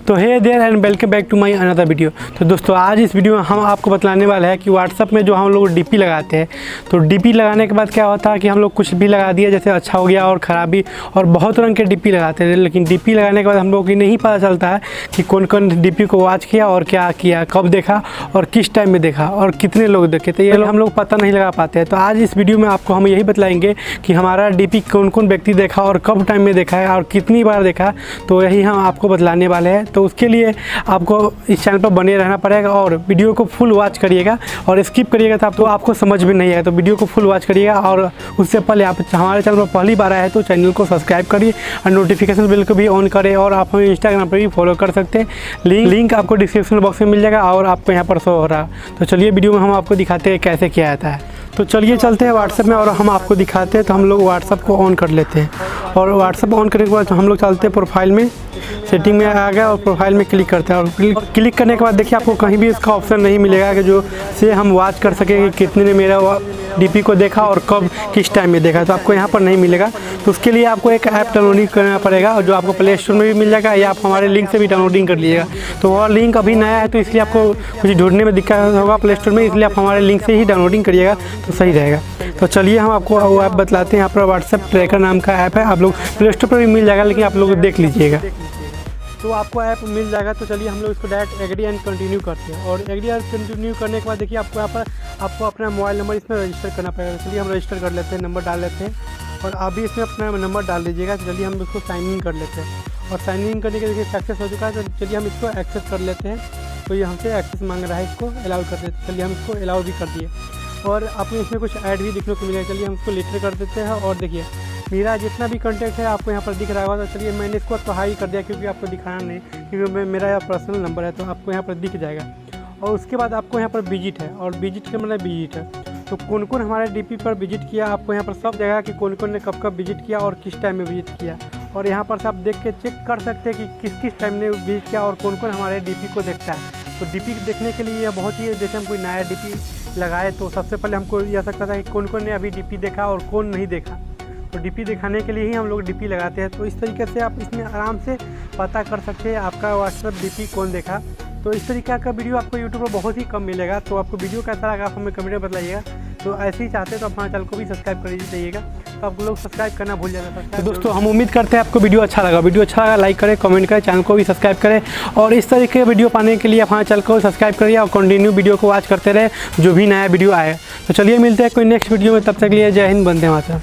तो hey there and welcome back to my another video. तो दोस्तों आज इस वीडियो में हम आपको बतलाने वाले हैं कि व्हाट्सअप में जो हम लोग डीपी लगाते हैं, तो डीपी लगाने के बाद क्या होता है कि हम लोग कुछ भी लगा दिया, जैसे अच्छा हो गया और ख़राबी, और बहुत रंग के डीपी लगाते हैं। लेकिन डीपी लगाने के बाद हम लोग को नहीं पता चलता है कि कौन कौन डीपी को वॉच किया और क्या किया, कब देखा और किस टाइम में देखा और कितने लोग देखे, तो ये हम लोग पता नहीं लगा पाते हैं। तो आज इस वीडियो में आपको हम यही बतलाएंगे कि हमारा डीपी कौन कौन व्यक्ति देखा और कब टाइम में देखा है और कितनी बार देखा, तो यही हम आपको बतलाने वाले हैं। तो उसके लिए आपको इस चैनल पर बने रहना पड़ेगा और वीडियो को फुल वॉच करिएगा, और स्किप करिएगा तो आपको समझ में नहीं आएगा। तो वीडियो को फुल वॉच करिएगा, और उससे पहले आप हमारे चैनल पर पहली बार आए हैं तो चैनल को सब्सक्राइब करिए और नोटिफिकेशन बिल को भी ऑन करें, और आप हमें इंस्टाग्राम पर भी फॉलो कर सकते हैं। लिंक आपको डिस्क्रिप्शन बॉक्स में मिल जाएगा और आपको यहाँ पर शो हो रहा है। तो चलिए वीडियो में हम आपको दिखाते हैं कैसे किया जाता है। तो चलिए चलते हैं व्हाट्सएप में और हम आपको दिखाते हैं। तो हम लोग व्हाट्सएप को ऑन कर लेते हैं, और व्हाट्सएप ऑन करने के बाद हम लोग चलते हैं प्रोफाइल में, सेटिंग में आ गया और प्रोफाइल में क्लिक करते हैं। और क्लिक करने के बाद देखिए आपको कहीं भी इसका ऑप्शन नहीं मिलेगा कि जो से हम वॉच कर सकें कि कितने ने मेरा डीपी को देखा और कब किस टाइम में देखा, तो आपको यहाँ पर नहीं मिलेगा। तो उसके लिए आपको एक ऐप डाउनलोडिंग करना पड़ेगा, और जो आपको प्ले स्टोर में भी मिल जाएगा, या आप हमारे लिंक से भी डाउनलोडिंग कर लीजिएगा। तो वो लिंक अभी नया है तो इसलिए आपको कुछ ढूंढने में दिक्कत होगा प्ले स्टोर में, इसलिए आप हमारे लिंक से ही डाउनलोडिंग करिएगा तो सही रहेगा। तो चलिए हम आपको वो ऐप बतलाते हैं। यहाँ पर व्हाट्सएप ट्रैकर नाम का ऐप है, आप लोग प्ले स्टोर पर भी मिल जाएगा, लेकिन आप लोग देख लीजिएगा तो आपको ऐप मिल जाएगा। तो चलिए हम लोग इसको डायरेक्ट एग्री एंड कंटिन्यू करते हैं, और एग्री एंड कंटिन्यू करने के बाद देखिए आपको यहाँ पर आपको अपना मोबाइल नंबर इसमें रजिस्टर करना पड़ेगा। चलिए हम रजिस्टर कर लेते हैं, नंबर डाल लेते हैं, और आप भी इसमें अपना नंबर डाल दीजिएगा। तो चलिए हम इसको साइन इन कर लेते हैं, और साइन इन करने के देखिए सक्सेस हो चुका है। तो चलिए हम इसको एक्सेस कर लेते हैं। तो ये हमसे एक्सेस मांग रहा है, इसको अलाउ कर देते हैं। चलिए हम इसको अलाउ भी कर दिए, और आपको इसमें कुछ ऐड भी देखने को मिलेगा। चलिए हम इसको लेटर कर देते हैं, और देखिए मेरा जितना भी कंटेक्ट है आपको यहाँ पर दिख रहा होगा। तो चलिए मैंने इसको तो हाई कर दिया, क्योंकि आपको दिखाना नहीं, क्योंकि मेरा पर्सनल नंबर है, तो आपको यहाँ पर दिख जाएगा। और उसके बाद आपको यहाँ पर विजिट है, और विजिट का मतलब विजिट है, तो कौन कौन हमारे डीपी पर विजिट किया आपको यहाँ पर सब जगह कि कौन कौन ने कब कब विजिट किया और किस टाइम में विजिट किया। और यहाँ पर से आप देख के चेक कर सकते हैं कि किस किस टाइम ने विजिट किया और कौन कौन हमारे डीपी को देखता है। तो डीपी देखने के लिए बहुत ही, जैसे हम कोई नया डीपी लगाए तो सबसे पहले हमको यह सकता था कि कौन कौन ने अभी डीपी देखा और कौन नहीं देखा। तो डीपी दिखाने के लिए ही हम लोग डीपी लगाते हैं। तो इस तरीके से आप इसमें आराम से पता कर सकते हैं आपका व्हाट्सएप डीपी कौन देखा। तो इस तरीके का वीडियो आपको यूट्यूब पर बहुत ही कम मिलेगा। तो आपको वीडियो कैसा लगा आप हमें कमेंट में बताइएगा। तो ऐसे ही चाहते हैं तो हमारे चैनल को भी सब्सक्राइब कर दीजिएगा। तो आप लोग सब्सक्राइब करना भूल जाना। तो दोस्तों हम उम्मीद करते हैं आपको वीडियो अच्छा लगा लाइक करें, कमेंट करें, चैनल को भी सब्सक्राइब करें, और इस तरीके के वीडियो पाने के लिए हमारे चैनल को सब्सक्राइब करिए और कंटिन्यू वीडियो को वॉच करते रहे जो भी नया वीडियो आए। तो चलिए मिलते हैं कोई नेक्स्ट वीडियो में, तब तक के लिए जय हिंद, वंदे मातरम।